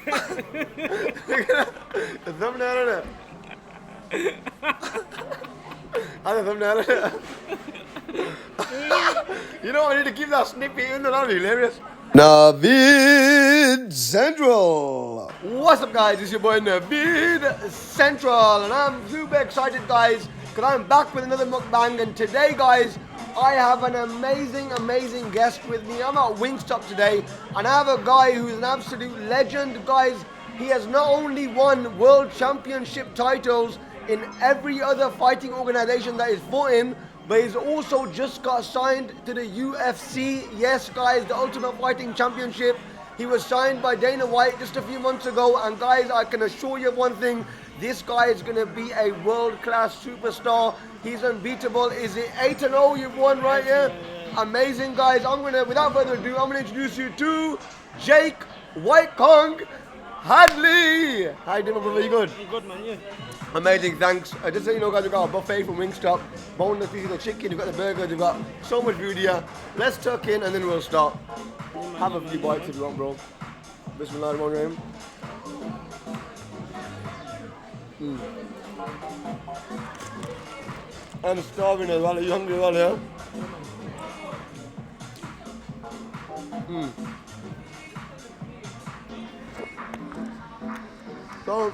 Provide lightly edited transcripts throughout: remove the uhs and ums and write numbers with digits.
The thumbnail in it. And the thumbnail in it. You know, I need to keep that snippy in there, that'll be hilarious. Navid Central. What's up, guys? It's your boy Navid Central, and I'm super excited, guys, because I'm back with another mukbang. And today, guys, I have an amazing guest with me. I'm at Wingstop today, and I have a guy who's an absolute legend, guys. He has not only won world championship titles in every other fighting organization that he's fought in, but he's also just got signed to the UFC. Yes, guys, the Ultimate Fighting Championship. He was signed by Dana White just a few months ago, and guys, I can assure you one thing: this guy is going to be a world-class superstar. He's unbeatable. Is it 8-0 you've won right here? Amazing, guys. Without further ado, I'm gonna introduce you to Jake White Kong Hadley. How you doing, brother? You good? I'm good, man. You? Amazing, thanks. Just so you know, guys, we've got a buffet from Wingstop. Boneless pieces of chicken, you've got the burgers, you've got so much food here. Let's tuck in and then we'll start. Have a few bites if you want, bro. Bismillahirrahmanirrahim. I'm starving as well, are you hungry as well, yeah? So,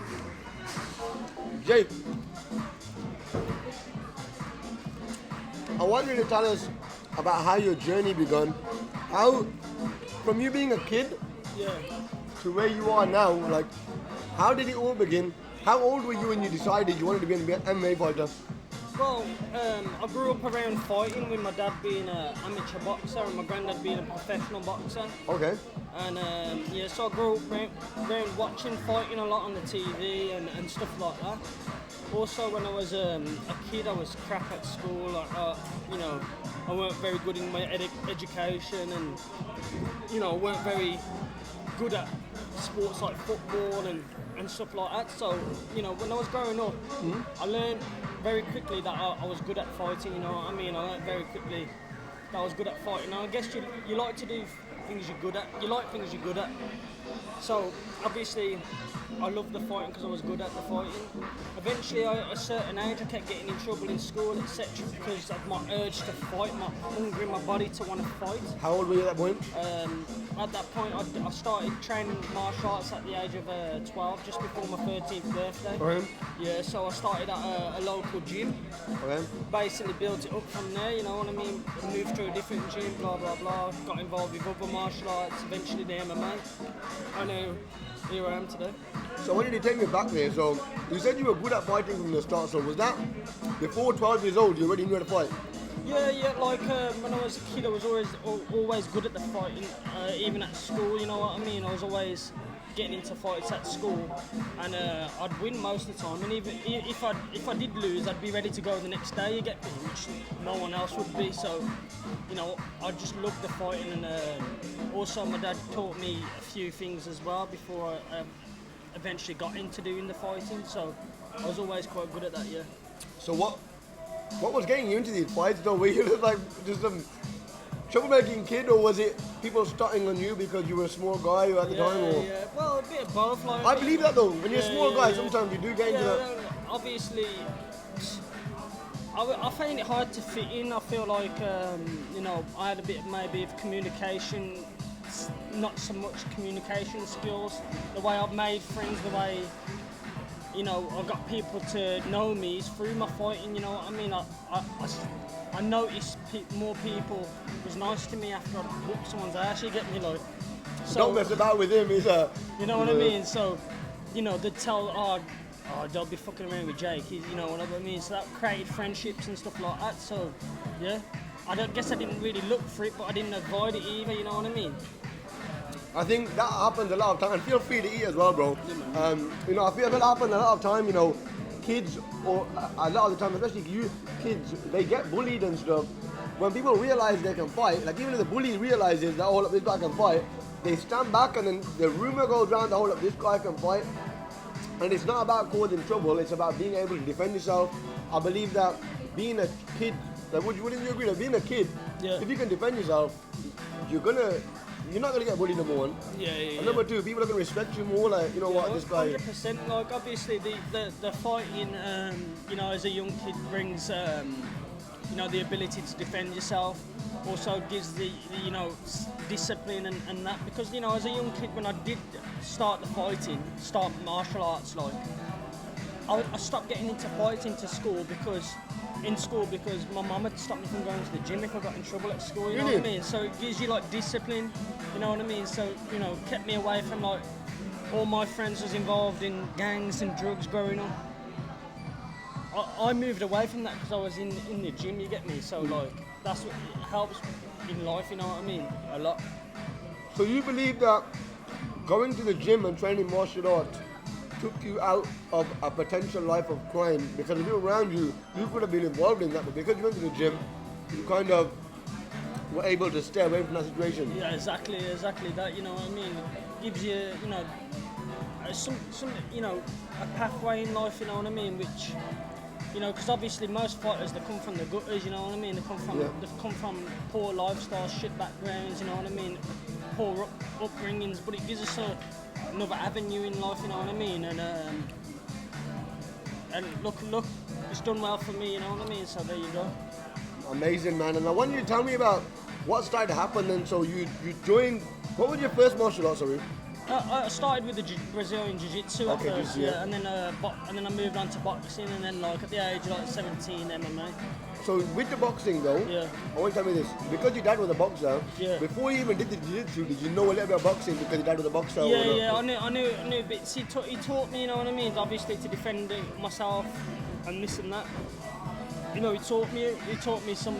Jake, I want you to tell us about how your journey began. How, from you being a kid to where you are now, like, how did it all begin? How old were you when you decided you wanted to be an MMA fighter? Well, I grew up around fighting, with my dad being an amateur boxer and my granddad being a professional boxer. Okay. And so I grew up around watching fighting a lot on the TV and stuff like that. Also, when I was a kid, I was crap at school. I weren't very good in my education, and I weren't very good at sports like football and stuff like that. So, when I was growing up, I learned very quickly that I was good at fighting, you know what I mean? I learned very quickly that I was good at fighting. And I guess you like to do things you're good at. You like things you're good at. So, obviously, I loved the fighting because I was good at the fighting. Eventually, at a certain age, I kept getting in trouble in school, etc., because of my urge to fight, my hunger in my body to want to fight. How old were you at that point? At that point, I started training martial arts at the age of 12, just before my 13th birthday. Okay. Yeah, so I started at a local gym. Okay. Basically built it up from there, you know what I mean? Moved to a different gym, blah, blah, blah. Got involved with other martial arts, eventually the MMA. And here I am today. So when did you take me back there? So you said you were good at fighting from the start. So was that before 12 years old? You already knew how to fight? Yeah. Like when I was a kid, I was always good at the fighting. Even at school, you know what I mean. I was always getting into fights at school, and I'd win most of the time. And even if I did lose, I'd be ready to go the next day. You get me, which no one else would be. So, I just loved the fighting, and also my dad taught me a few things as well before I eventually got into doing the fighting. So I was always quite good at that. Yeah. So what was getting you into these fights though? Were you like just some troublemaking kid, or was it people starting on you because you were a small guy at the time? Or? Yeah, well, a bit of both. Like, I believe that though. When you're a small guy, sometimes you do get into that. Obviously, I find it hard to fit in. I feel like, I had a bit maybe of communication, not so much communication skills. The way I've made friends, the way, I got people to know me is through my fighting, you know what I mean? I noticed more people was nice to me after I whooped someone's ass, you get me, like. So, don't mess about with him, you know what I mean? So, they'd tell, don't be fucking around with Jake, you know what I mean? So that created friendships and stuff like that, so, yeah. I guess I didn't really look for it, but I didn't avoid it either, you know what I mean? I think that happens a lot of time, and feel free to eat as well, bro. I feel that happens a lot of time, kids, or a lot of the time, especially kids, they get bullied and stuff. When people realize they can fight, like even if the bully realizes that, oh, look, this guy can fight, they stand back and then the rumor goes around that, oh, look, this guy can fight. And it's not about causing trouble, it's about being able to defend yourself. I believe that being a kid, like, wouldn't you agree that being a kid, if you can defend yourself, you're gonna you're not gonna get bullied, number one. Yeah. And number two, people are gonna respect you more. Like, you know what, this guy. 100%. Like, obviously, the fighting, you know, as a young kid brings, you know, the ability to defend yourself. Also gives the you know, discipline and that, because, you know, as a young kid, when I did start martial arts, like, I stopped getting into fighting because my mum had stopped me from going to the gym if I got in trouble at school, you know what I mean? So it gives you like discipline, you know what I mean? So, you know, kept me away from like, all my friends was involved in gangs and drugs growing up. I moved away from that because I was in the gym, you get me? So like, that's what helps in life, you know what I mean? A lot. So you believe that going to the gym and training martial arts took you out of a potential life of crime, because if you're around you could have been involved in that, but because you went to the gym, you kind of were able to stay away from that situation. Yeah, exactly that, you know what I mean? It gives you, you know, some, you know, a pathway in life, you know what I mean, which, you know, because obviously most fighters, they come from the gutters, you know what I mean? They come from poor lifestyles, shit backgrounds, you know what I mean? Poor upbringings, but it gives us another avenue in life, you know what I mean? And look, it's done well for me, you know what I mean? So there you go. Amazing, man. And I want you to tell me about what started to happen then. So you joined, what was your first martial arts, sorry? I started with the Brazilian Jiu-Jitsu at first, yeah. And then I moved on to boxing, and then like at the age of like 17, MMA. So with the boxing though, I want you to tell me this, because your dad was a boxer, before you even did the Jiu-Jitsu, did you know a little bit about boxing because your dad was a boxer? I knew bits. He taught me, you know what I mean, obviously to defend myself and this and that. You know, he taught me some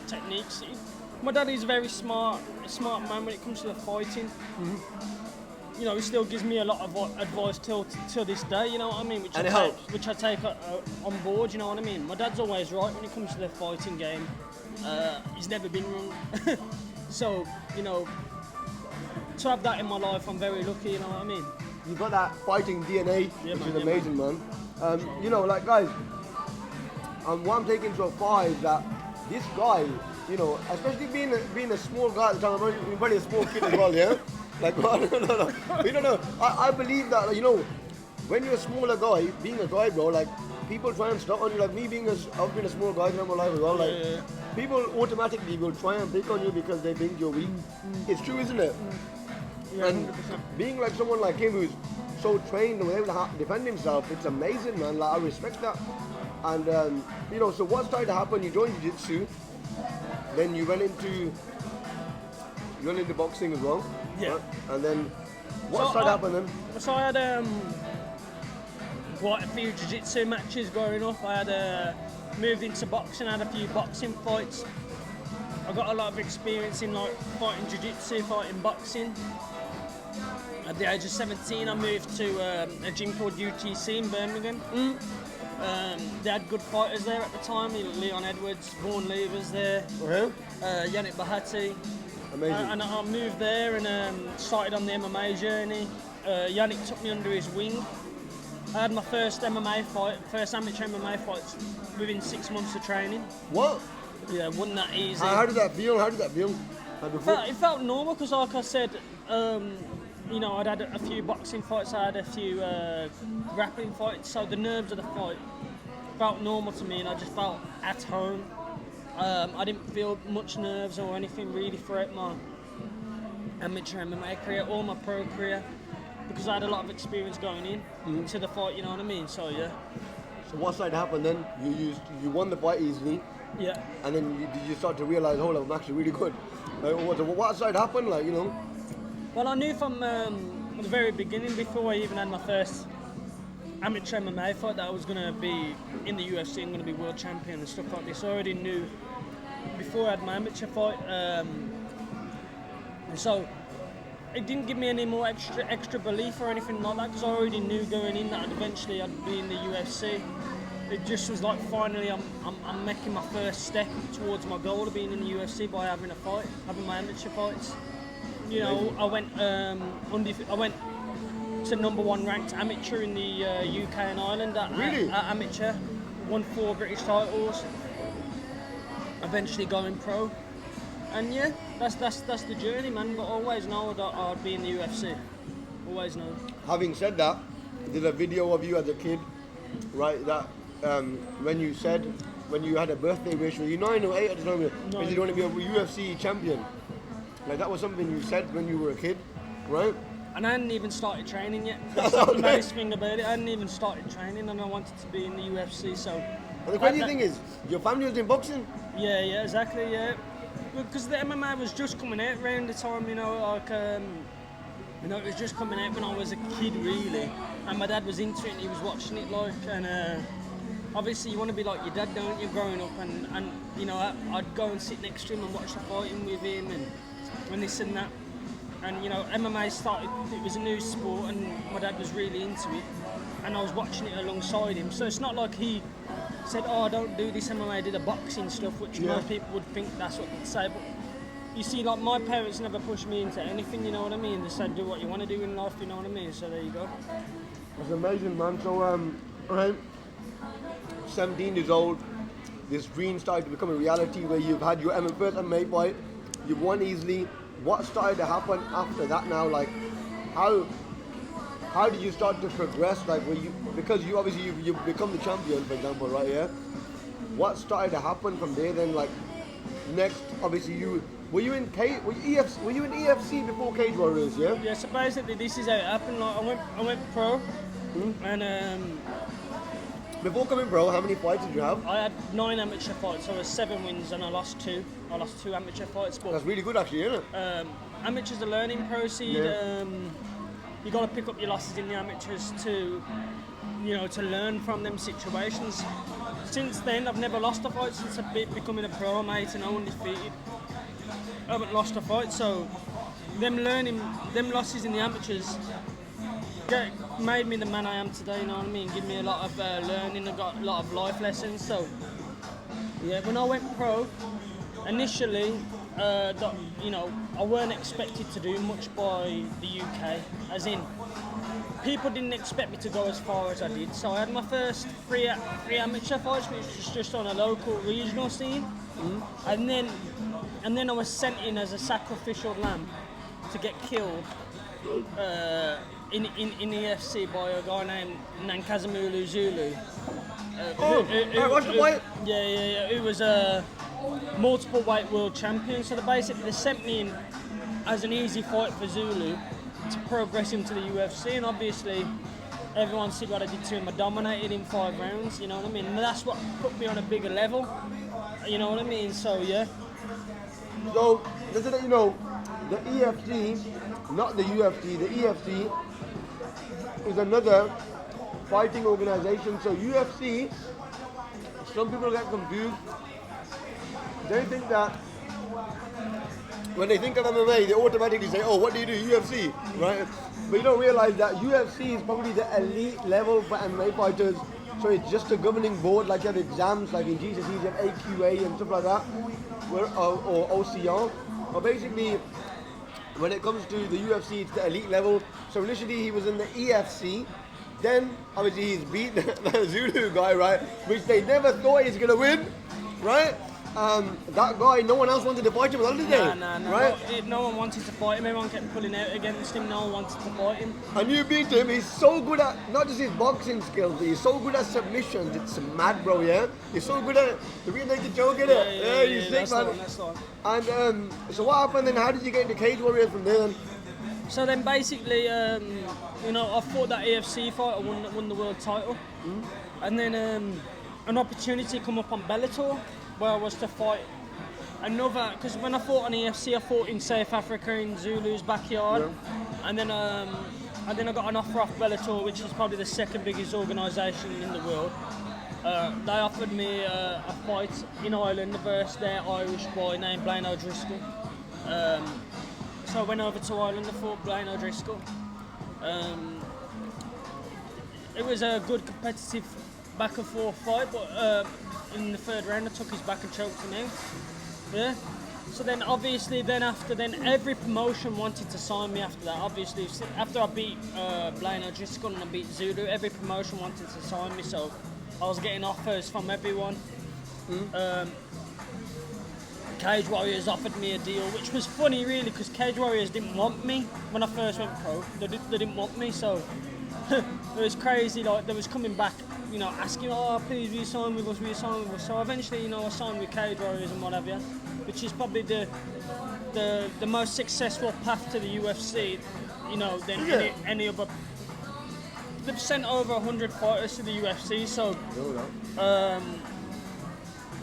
techniques. My dad is a very smart man when it comes to the fighting. You know, he still gives me a lot of advice till this day, you know what I mean? Which I take on board, you know what I mean? My dad's always right when it comes to the fighting game. He's never been wrong. So, you know, to have that in my life, I'm very lucky, you know what I mean? You got that fighting DNA, which is amazing, man. You know, like, guys, what I'm taking so far is that this guy, you know, especially being a small guy at the time, I'm probably a small kid as well, yeah? Like, no. You don't know. I believe that, you know, when you're a smaller guy, being a guy, bro, like, people try and stop on you. Like me I've been a small guy in my life as well. Like, people automatically will try and pick on you because they think you're weak. It's true, isn't it? Yeah, and 100%. being like someone like him who's so trained and able to defend himself, it's amazing, man. Like, I respect that. And you know, so what started to happen? You joined Jiu-Jitsu, then you went into boxing as well. Yeah. Right? And then what started happening? So I had quite a few jiu-jitsu matches growing up. I had moved into boxing. I had a few boxing fights. I got a lot of experience in like fighting jiu-jitsu, fighting boxing. At the age of 17, I moved to a gym called UTC in Birmingham. They had good fighters there at the time. Leon Edwards, Vaughan Lee was there. Yannick Bahati. Amazing. And I moved there and started on the MMA journey. Yannick took me under his wing. I had my first amateur MMA fights within 6 months of training. What? Yeah, wasn't that easy. How did that feel? It felt normal because, like I said, you know, I'd had a few boxing fights, I had a few grappling fights, so the nerves of the fight felt normal to me and I just felt at home. I didn't feel much nerves or anything really throughout my amateur MMA career or my pro career because I had a lot of experience going in to the fight, you know what I mean? So yeah. So what started to happen then? You won the fight easily. Yeah. And then you start to realise, hold on, I'm actually really good. Like, what started to happen? Like, you know? Well, I knew from the very beginning, before I even had my first amateur MMA fight, that I was going to be in the UFC and going to be world champion and stuff like this. I already knew before I had my amateur fight. And so it didn't give me any more extra belief or anything like that because I already knew going in that eventually I'd be in the UFC. It just was like finally I'm making my first step towards my goal of being in the UFC by having my amateur fights. You know, I went to #1 ranked amateur in the UK and Ireland at amateur, won 4 British titles, eventually going pro. And yeah, that's the journey, man. But always know that I'd be in the UFC. Always know. Having said that, there's a video of you as a kid, right? That when you had a birthday wish, were you 9 or 8 at the time? Because you want to be a UFC champion. Like that was something you said when you were a kid, right? And I hadn't even started training yet. That's the nice thing about it. I hadn't even started training, and I wanted to be in the UFC. So. And the crazy thing is, your family was in boxing. Yeah, exactly. Yeah, because the MMA was just coming out around the time, you know, like. It was just coming out when I was a kid, really, and my dad was into it and he was watching it, like, and obviously you want to be like your dad, don't you, growing up, and you know, I'd go and sit next to him and watch the fighting with him and this and that, and you know, MMA started, it was a new sport and my dad was really into it, and I was watching it alongside him, so it's not like he said, oh, I don't do this MMA, I did a boxing stuff, which most people would think that's what they'd say, but you see, like, my parents never pushed me into anything, you know what I mean? They said, do what you want to do in life, you know what I mean? So there you go. That's amazing, man. So, right, 17 years old, this dream started to become a reality where you've had your first MMA fight, you've won easily. What started to happen after that now? Like, how did you start to progress? Like, because you obviously you've become the champion, for example, right? Yeah. What started to happen from there then? Like, next, obviously were you in EFC before Cage Warriors? Yeah. Yeah. So basically, this is how it happened. Like, I went pro, and before coming pro, how many fights did you have? I had 9 amateur fights. So I was 7 wins, and I lost 2. I lost 2 amateur fights. But that's really good, actually, isn't it? Amateurs a learning process. Yeah. You got to pick up your losses in the amateurs to, you know, to learn from them situations. Since then, I've never lost a fight since I've becoming a pro, mate, and I'm undefeated. I haven't lost a fight, so them losses in the amateurs made me the man I am today, you know what I mean? Give me a lot of learning, I got a lot of life lessons, so yeah, when I went pro, initially, you know, I weren't expected to do much by the UK, as in, people didn't expect me to go as far as I did, so I had my first three amateur fights, which was just on a local regional scene, and then I was sent in as a sacrificial lamb to get killed in the EFC by a guy named Nankazamulu Zulu. What's the fight? Yeah. Who was a multiple weight world champion. So they sent me in as an easy fight for Zulu to progress him to the UFC, and obviously everyone see what I did to him. I dominated in 5 rounds, you know what I mean? And that's what put me on a bigger level, you know what I mean? So yeah. So, just to let you know, the EFC, not the UFC, the EFC is another fighting organization. So UFC, some people get confused. They think that when they think of MMA, they automatically say, oh, what do you do, UFC, right? But you don't realize that UFC is probably the elite level for MMA fighters. So it's just a governing board, like you have exams, like in GCSEs, you have AQA and stuff like that, or OCR. But basically, when it comes to the UFC, it's the elite level. So initially he was in the EFC, then obviously he's beat the Zulu guy, right? Which they never thought he's gonna win, right? That guy, no one else wanted to fight him, did they? No, right? No one wanted to fight him. Everyone kept pulling out against him. No one wanted to fight him. And you beat him. He's so good at not just his boxing skills, but he's so good at submissions. It's mad, bro. Yeah, he's so good at the real naked choke, isn't it? Yeah, he's sick, man. That's the one. And so what happened then? How did you get into Cage Warriors from there? Then? So then basically, you know, I fought that AFC fight. I won the world title, and then an opportunity come up on Bellator, where I was to fight another, because when I fought on EFC, I fought in South Africa in Zulu's backyard, and then I got an offer off Bellator, which is probably the second biggest organisation in the world. They offered me a fight in Ireland versus their Irish boy named Blaine O'Driscoll. So I went over to Ireland and fought Blaine O'Driscoll. It was a good competitive back and forth fight, but in the 3rd round I took his back and choked him out. Yeah. So then obviously every promotion wanted to sign me after that. Obviously after I beat Blaine O'Driscoll and I beat Zulu, every promotion wanted to sign me, so I was getting offers from everyone. Cage Warriors offered me a deal, which was funny really, because Cage Warriors didn't want me when I first went pro. They didn't want me, so it was crazy. Like, they was coming back, you know, asking, oh, please re-sign with us, re-sign with us. So eventually, you know, I signed with Cage Warriors and what have you, which is probably the most successful path to the UFC, you know, than any other. They've sent over 100 fighters to the UFC, so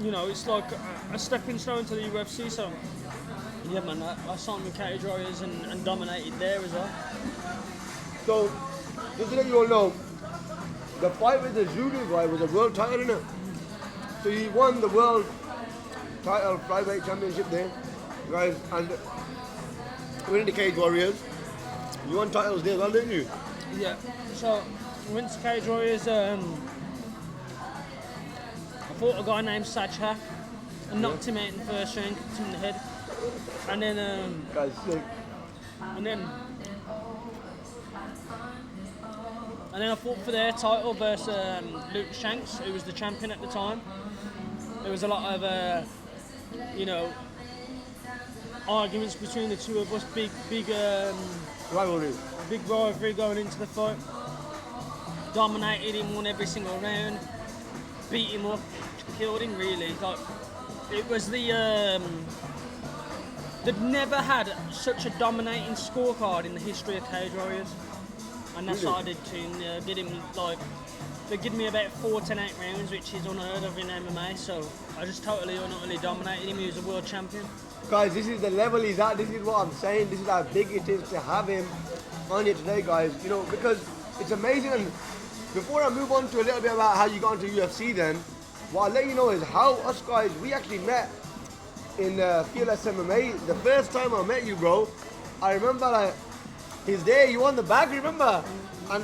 you know, it's like a stepping stone to the UFC. So yeah, man, I signed with Cage Warriors and dominated there as well. So, just to let you all know, the fight with the Zulu guy was a world title, innit? So he won the world title flyweight championship there, guys, and winning the Cage Warriors. You won titles there as well, didn't you? Yeah. So I went to Cage Warriors. I fought a guy named Sajhak and knocked him out in the first round, kicked him in the head, and then Guy's sick. and then I fought for their title versus Luke Shanks, who was the champion at the time. There was a lot of you know, arguments between the two of us, big rivalry going into the fight. Dominated him, won every single round, beat him up, killed him really. Like, it was the they'd never had such a dominating scorecard in the history of Cage Warriors, and that's what I did to him. Did him like, they give me about 4 10-8 rounds, which is unheard of in MMA. So I just totally dominated him. He was a world champion. Guys, this is the level he's at. This is what I'm saying. This is how big it is to have him on here today, guys. You know, because it's amazing. And before I move on to a little bit about how you got into UFC, then what I'll let you know is how us guys, we actually met in Fearless MMA. The first time I met you, bro, I remember like he's there. You won the bag, remember? And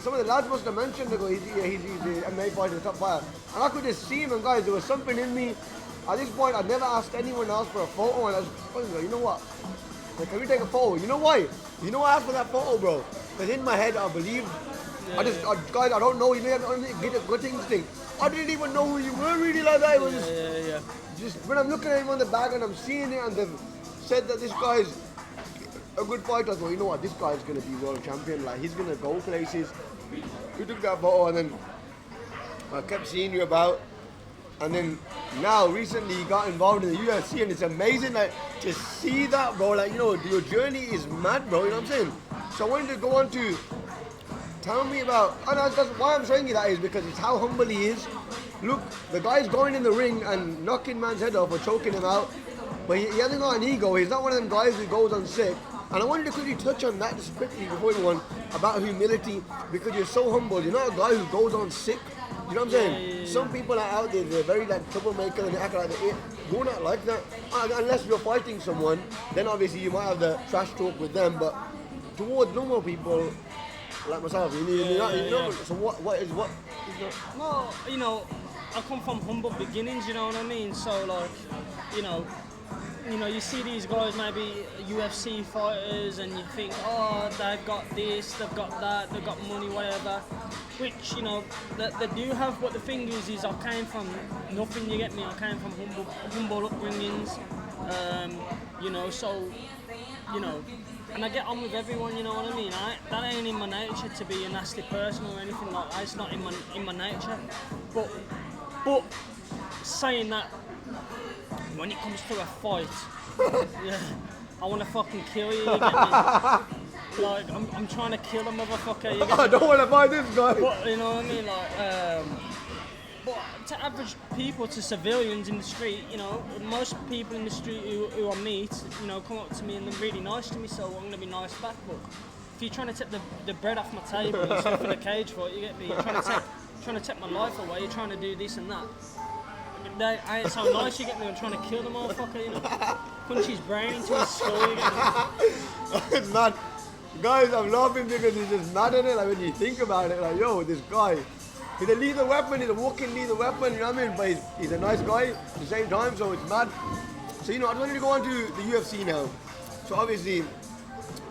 some of the lads must have mentioned, they go, he's the MMA fighter, the top fighter. And I could just see him, and guys, there was something in me. At this point, I'd never asked anyone else for a photo, and I was like, you know what? Like, can we take a photo? You know why? You know why I asked for that photo, bro? Because in my head, I believed. Guys, I don't know. You know, I get a good instinct. I didn't even know who you were really like that. It was just when I'm looking at him on the bag and I'm seeing it, and they've said that this guy's a good fighter, I thought, you know what? This guy's gonna be world champion. Like, he's gonna go places. We took that photo, and then I kept seeing you about. And then now, recently, you got involved in the UFC, and it's amazing, like, to see that, bro. Like, you know, your journey is mad, bro. You know what I'm saying? So I wanted to go on to tell me about, and that's why I'm showing you that is because it's how humble he is. Look, the guy's going in the ring and knocking man's head off or choking him out, but he hasn't got an ego. He's not one of them guys who goes on sick. And I wanted to quickly touch on that just quickly before everyone about humility, because you're so humble. You're not a guy who goes on sick. You know what I'm saying? Yeah. Some people are out there, they're very like troublemaker and they act like they're you're not like that. Unless you're fighting someone, then obviously you might have the trash talk with them, but towards normal people like myself, you're not. So what is that? Well, you know, I come from humble beginnings, you know what I mean? So like, you know, you see these guys, maybe UFC fighters, and you think, oh, they've got this, they've got that, they've got money, whatever. Which, you know, they do have, but the thing is I came from nothing, you get me? I came from humble upbringings, you know, so, you know, and I get on with everyone, you know what I mean? That ain't in my nature to be a nasty person or anything like that. It's not in my nature. But saying that, when it comes to a fight, yeah, I want to fucking kill you, you get me? Like, I'm trying to kill a motherfucker, you get me? I don't want to fight this guy. But, you know what I mean? Like, but to average people, to civilians in the street, you know, most people in the street who I meet, you know, come up to me and they're really nice to me, so I'm going to be nice back. But if you're trying to take the bread off my table and stuff in a cage fight, you get me? You're trying to take my life away, you're trying to do this and that. I ain't so nice, you get me? I'm trying to kill the motherfucker, you know. Punch his brain into his skull, you get me? It's mad. Guys, I'm laughing because it's just mad, isn't it? Like, when you think about it, like, yo, this guy, he's a lethal weapon, he's a walking lethal weapon, you know what I mean? But he's a nice guy at the same time, so it's mad. So, you know, I just wanted to go on to the UFC now. So, obviously,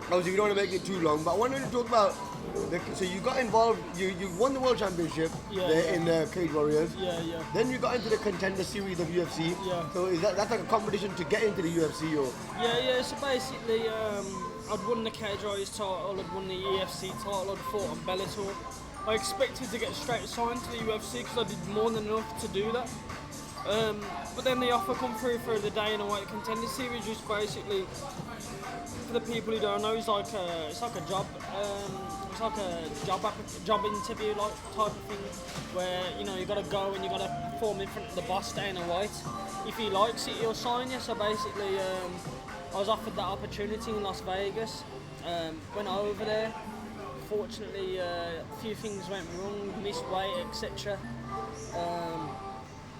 obviously we don't want to make it too long, but I wanted to talk about. So you got involved. You won the world championship in Cage Warriors. Yeah. Then you got into the contender series of UFC. Yeah. So that's like a competition to get into the UFC, or? Yeah. So basically, I'd won the Cage Warriors title, I'd won the EFC title, I'd fought on Bellator. I expected to get straight signed to the UFC because I did more than enough to do that. But then the offer come through for the Dana White Contender Series, which basically, for the people who don't know, it's like a job. It's like a job interview like type of thing, where you got to go and you got to perform in front of the boss Dana White. If he likes it, he'll sign you. So basically, I was offered that opportunity in Las Vegas. Went over there. Fortunately, a few things went wrong, missed weight, etc.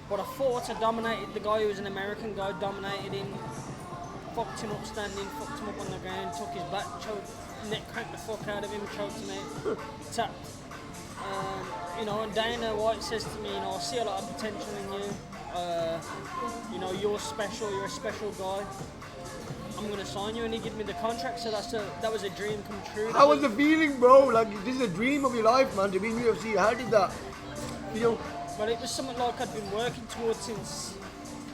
But I thought I dominated the guy who was an American guy, dominated him, fucked him up standing, fucked him up on the ground, took his back, choked, neck cranked the fuck out of him, choked him out, tapped. And Dana White says to me, I see a lot of potential in you. You're special, you're a special guy. I'm gonna sign you, and he gave me the contract. So that was a dream come true. How was the feeling, bro? Like, this is a dream of your life, man, to be in UFC. How did that feel? But it was something like I'd been working towards since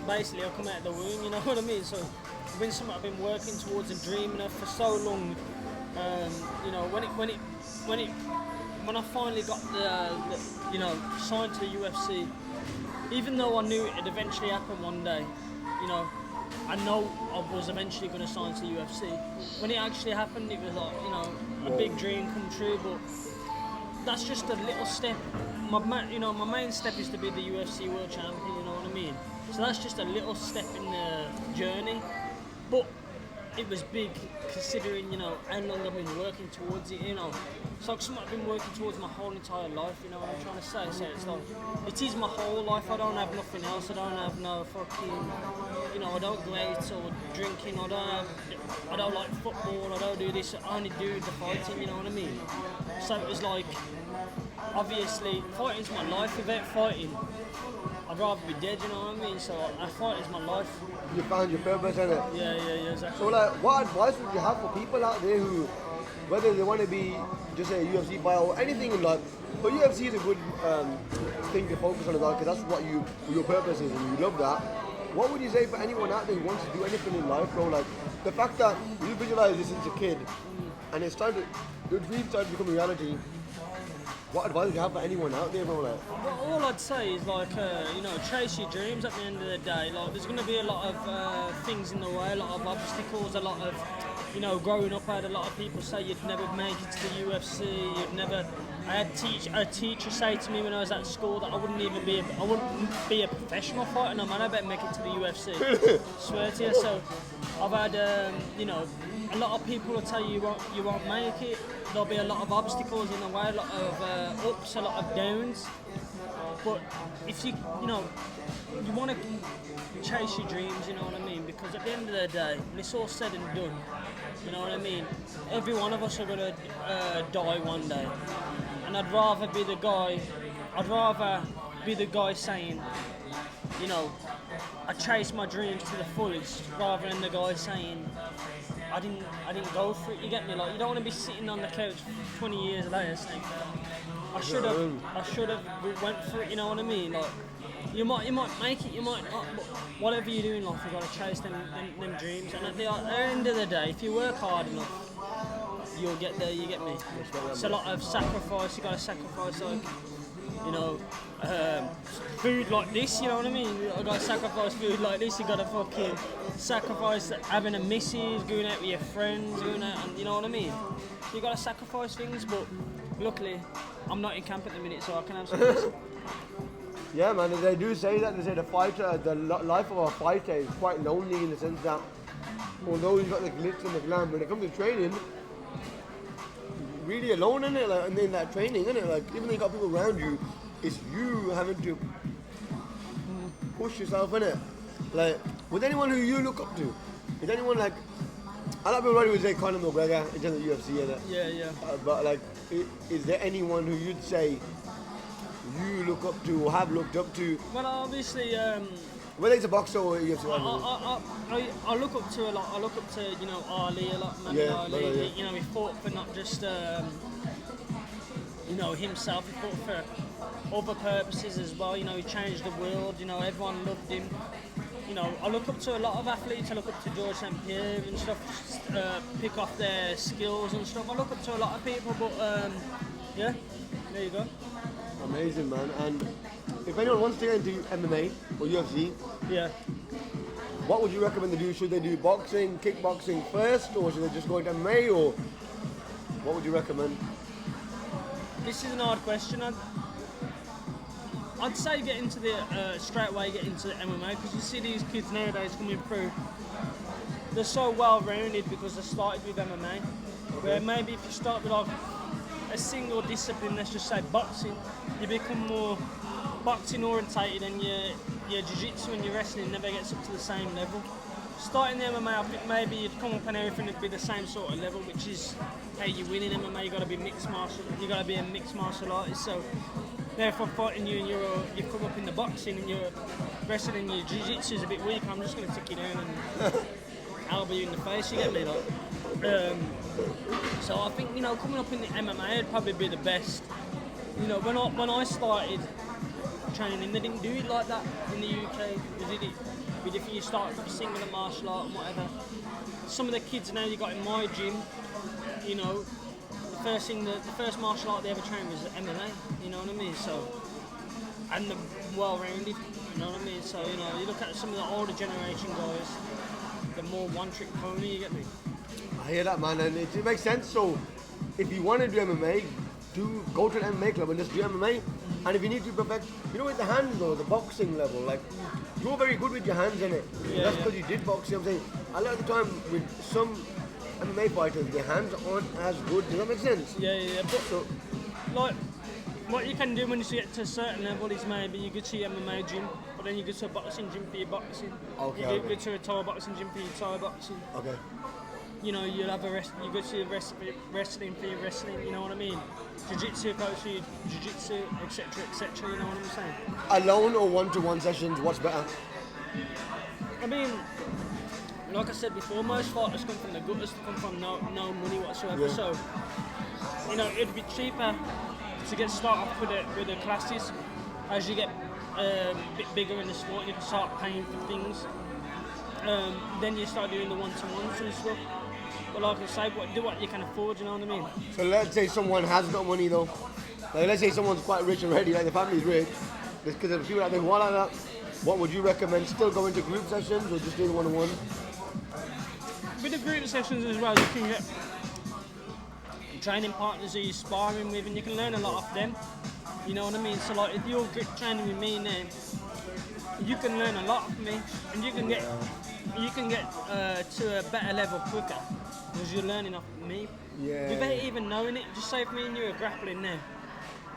basically I come out of the womb. You know what I mean? So it's been something I've been working towards and dreaming of for so long. When I finally got the signed to the UFC, even though I knew it'd eventually happen one day, I know I was eventually going to sign to the UFC. When it actually happened, it was like, a big dream come true, but that's just a little step. My main step is to be the UFC world champion, you know what I mean? So that's just a little step in the journey, but it was big considering, how long I've been working towards it, So it's something I've been working towards my whole entire life, you know what I'm trying to say? So it's like, it is my whole life. I don't have nothing else. I don't have no fucking, I don't go out or drinking. I don't like football. I don't do this. I only do the fighting, you know what I mean? So it was like, obviously, fighting's my life. Without fighting, I'd rather be dead, you know what I mean? So fighting's my life. You found your purpose in it. Yeah, exactly. So, like, what advice would you have for people out there who, whether they want to be just a UFC fighter or anything in life, but UFC is a good thing to focus on as well, because that's what your purpose is, and you love that. What would you say for anyone out there who wants to do anything in life, bro? Like, the fact that you visualize this since a kid, and your dreams started to become reality. What advice would you have for anyone out there, bro? Like, well, all I'd say is chase your dreams. At the end of the day, there's going to be a lot of things in the way, a lot of obstacles, a lot of, growing up, I had a lot of people say you'd never make it to the UFC. I had a teacher say to me when I was at school that I wouldn't be a professional fighter no matter about making it to the UFC. Swear to you. So I've had a lot of people will tell you you won't make it. There'll be a lot of obstacles in the way, a lot of ups, a lot of downs. But if you want to chase your dreams, you know what I mean? Because at the end of the day, when it's all said and done, you know what I mean? Every one of us are gonna die one day, and I'd rather be the guy saying, I chased my dreams to the fullest, rather than the guy saying, I didn't go for it. You get me? Like, you don't want to be sitting on the couch 20 years later saying, I should have went for it. You know what I mean? Like, you might make it, you might not. But whatever you do in life, you got to chase them dreams. And at the end of the day, if you work hard enough, you'll get there. You get me? It's a lot of sacrifice. You got to sacrifice, like, food like this, you know what I mean? You got to sacrifice food like this. You got to fucking sacrifice having a missus, going out with your friends, going out, and you know what I mean? You got to sacrifice things, but luckily I'm not in camp at the minute, so I can have some of this. Yeah, man, they do say that. They say the life of a fighter is quite lonely in the sense that although you've got the glitz and the glam, when it comes to training, really alone, innit? Like, and then that training, innit? Like, even though you got people around you, it's you having to push yourself, innit? Like, with anyone who you look up to, is anyone like, a lot of people already would say Conor McGregor in terms of UFC, innit? Yeah. But like, is there anyone who you'd say you look up to or have looked up to? Well, obviously, Whether it's a boxer or a UFC I look up to a lot. I look up to Ali a lot. Muhammad Ali. You know, he fought for not just himself. He fought for other purposes as well. You know, he changed the world. You know, everyone loved him. You know, I look up to a lot of athletes. I look up to George St. Pierre and stuff. Pick off their skills and stuff. I look up to a lot of people, but yeah, there you go. Amazing, man. And if anyone wants to get into MMA or UFC, yeah, what would you recommend they do? Should they do boxing, kickboxing first, or should they just go into MMA, or what would you recommend? This is an hard question. I'd say get into the straight away, get into the MMA, because you see these kids nowadays coming through. They're so well rounded because they started with MMA. Where maybe if you start with like a single discipline, let's just say boxing, you become more boxing orientated, and your jiu-jitsu and your wrestling never gets up to the same level. Starting the MMA, I think maybe you'd come up and everything would be the same sort of level, which is how you win in MMA. You got to be a mixed martial artist. So therefore, fighting you and you come up in the boxing and you're wrestling, your jiu-jitsu is a bit weak. I'm just going to take you down and elbow you in the face. You get me, like. So I think coming up in the MMA would probably be the best. You know, when I started training, they didn't do it like that in the UK. They did it. If you start from a single martial art and whatever, some of the kids now you got in my gym, you know, the first martial art they ever trained was MMA. You know what I mean? So, and they're well-rounded. You know what I mean? So you look at some of the older generation guys, they're more one-trick pony. You get me? I hear that, man, and it makes sense. So, if you want to do MMA, go to an MMA club and just do MMA. And if you need to perfect, with the hands though, the boxing level, like you're very good with your hands in it. Yeah, that's because you did boxing. I'm saying a lot of the time with some MMA fighters, their hands aren't as good. Does that make sense? Yeah. But like, what you can do when you get to a certain level is maybe you go to your MMA gym, but then you go to a boxing gym for your boxing. Okay. You go to a Thai boxing gym for your Thai boxing. Okay. You know, you'll have you go to your wrestling for your wrestling, you know what I mean? Jiu-jitsu coach for your jiu-jitsu, etc., you know what I'm saying? Alone or one-to-one sessions, what's better? I mean, like I said before, most fighters come from the gutters, come from no money whatsoever, so, it'd be cheaper to get started off with the classes. As you get a bit bigger in the sport, you can start paying for things. Then you start doing the one-to-ones and stuff. But like I say, do what you can afford, you know what I mean? So let's say someone has got money though. Like let's say someone's quite rich already, like the family's rich. Because of people out there who are like that, what would you recommend? Still going to group sessions or just doing one-on-one? With the group sessions as well, you can get training partners who you're sparring with, and you can learn a lot off them. You know what I mean? So like if you're training with me now, you can learn a lot from me, and you can get to a better level quicker because you're learning off me. Yeah. Without even knowing it, just say if me and you are grappling now,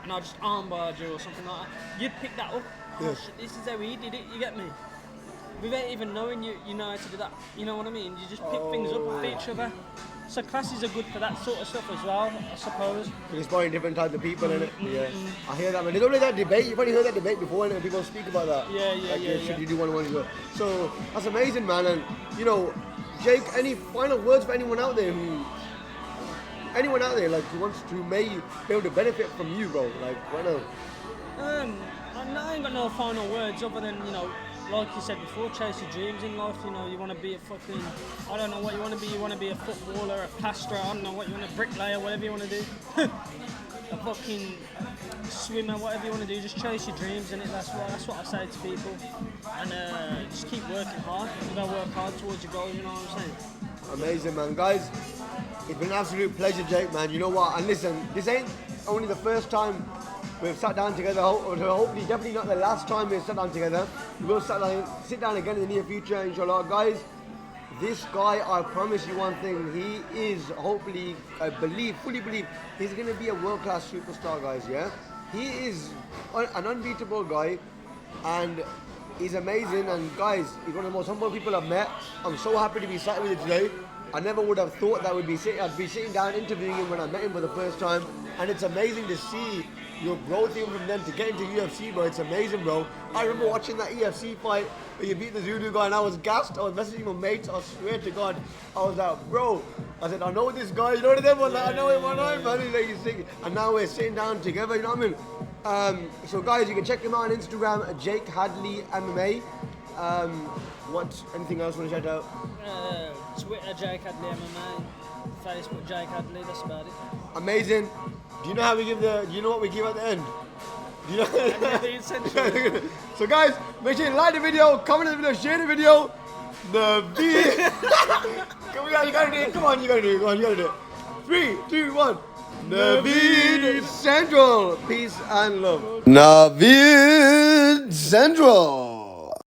and I just armbar you or something like that, you'd pick that up. Yeah. Oh, shit, this is how he did it. You get me? Without even knowing you know how to do that. You know what I mean? You just pick things up with each other. So classes are good for that sort of stuff as well, I suppose. It's probably different types of people in it. Yeah, I hear that, man. There's always that debate. You've probably heard that debate before, and people speak about that. Yeah. Should you do one-on-one as well? So that's amazing, man. And Jake, any final words for anyone out there who wants to be able to benefit from you, bro? Like, right now. I ain't got no final words other than like you said before, chase your dreams in life. You want to be a fucking, I don't know what you want to be. You want to be a footballer, a plasterer, I don't know what you want to, bricklayer, whatever you want to do. A fucking swimmer, whatever you want to do. Just chase your dreams, and that's what I say to people. And just keep working hard. You gotta work hard towards your goals. You know what I'm saying? Amazing, man, guys. It's been an absolute pleasure, Jake, man. You know what? And listen, this ain't only the first time we've sat down together, hopefully definitely not the last time we've sat down together. We will sit down again in the near future, inshallah. Guys, this guy, I promise you one thing, he is hopefully, fully believe, he's going to be a world-class superstar, guys, yeah? He is an unbeatable guy, and he's amazing, and guys, he's one of the most humble people I've met. I'm so happy to be sat with you today, I never would have thought that I'd be sitting down interviewing him when I met him for the first time, and it's amazing to see your growth even from then to get into UFC, bro. It's amazing, bro. I remember watching that UFC fight where you beat the Zulu guy, and I was gassed. I was messaging my mates. I swear to God, I was like, bro. I said, I know this guy. You know what I mean? Like, I know him one time, man. He's like, he's sick. And now we're sitting down together. You know what I mean? So guys, you can check him out on Instagram, Jake Hadley MMA. Anything else you want to shout out? Twitter, Jake Hadley MMA. Facebook, Jake Hadley. That's about it. Amazing. Do you know how we give do you know what we give at the end? Do you know? So guys, make sure you like the video, comment on the video, share the video. The video. You gotta do it. Come on, you gotta do it. 3, 2, 1. Naveed Central. Peace and love. Naveed Central.